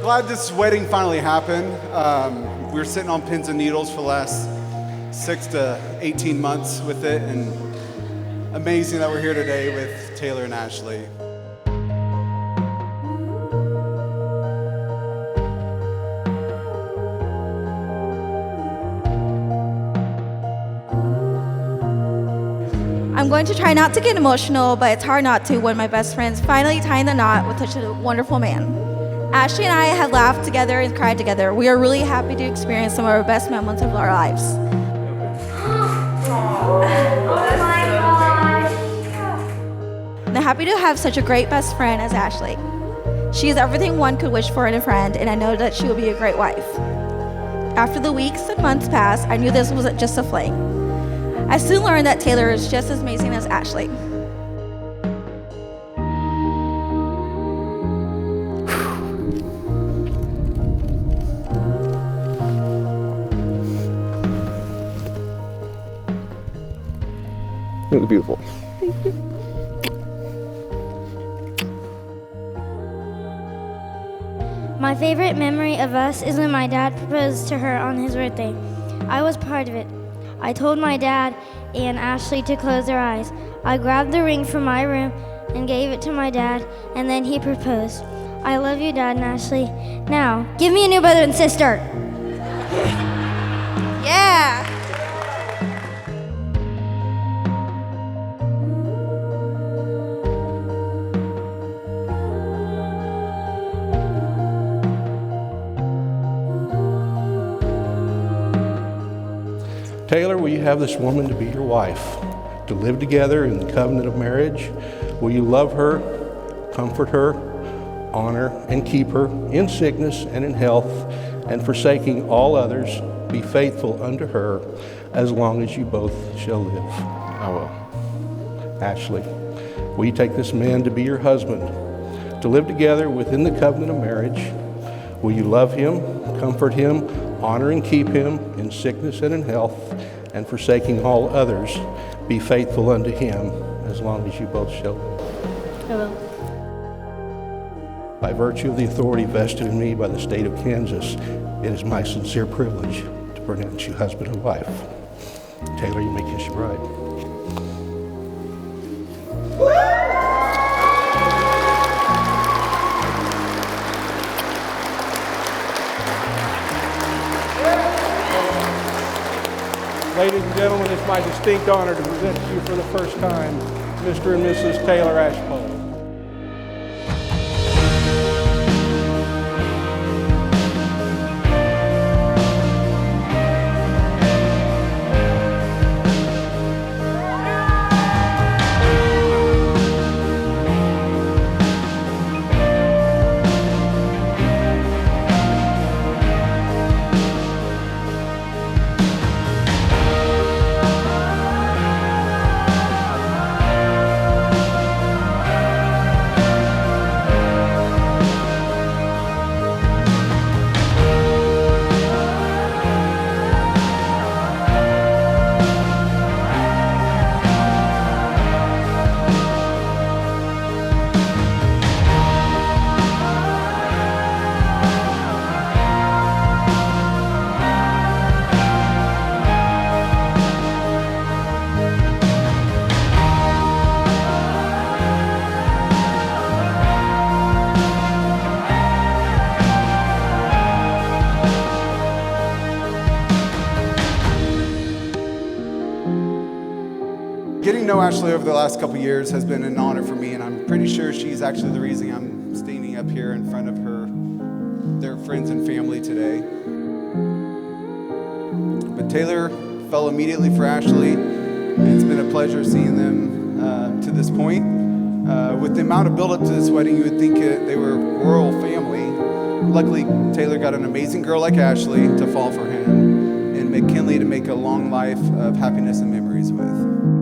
Glad this wedding finally happened. We were sitting on pins and needles for the last 6 to 18 months with it, and amazing that we're here today with Taylor and Ashley. I'm going to try not to get emotional, but it's hard not to when my best friend's finally tying the knot with such a wonderful man. Ashley and I have laughed together and cried together. We are really happy to experience some of our best moments of our lives. Oh my gosh. I'm happy to have such a great best friend as Ashley. She is everything one could wish for in a friend, and I know that she will be a great wife. After the weeks and months passed, I knew this wasn't just a fling. I soon learned that Taylor is just as amazing as Ashley. You look beautiful. Thank you. My favorite memory of us is when my dad proposed to her on his birthday. I was part of it. I told my dad and Ashley to close their eyes. I grabbed the ring from my room and gave it to my dad, and then he proposed. I love you, Dad and Ashley. Now, give me a new brother and sister. Yeah! Taylor, will you have this woman to be your wife, to live together in the covenant of marriage? Will you love her, comfort her, honor and keep her in sickness and in health, and forsaking all others, be faithful unto her as long as you both shall live? I will. Ashley, will you take this man to be your husband, to live together within the covenant of marriage? Will you love him, comfort him, honor and keep him in sickness and in health, and forsaking all others, be faithful unto him as long as you both shall live? I will. By virtue of the authority vested in me by the state of Kansas, it is my sincere privilege to pronounce you husband and wife. Taylor, you may kiss your bride. Ladies and gentlemen, it's my distinct honor to present to you for the first time Mr. and Mrs. Taylor Ashpole. Getting to know Ashley over the last couple years has been an honor for me, and I'm pretty sure she's actually the reason I'm standing up here in front of their friends and family today. But Taylor fell immediately for Ashley, and it's been a pleasure seeing them to this point. With the amount of build-up to this wedding, you would think they were a royal family. Luckily, Taylor got an amazing girl like Ashley to fall for him, and McKinley to make a long life of happiness and memories with.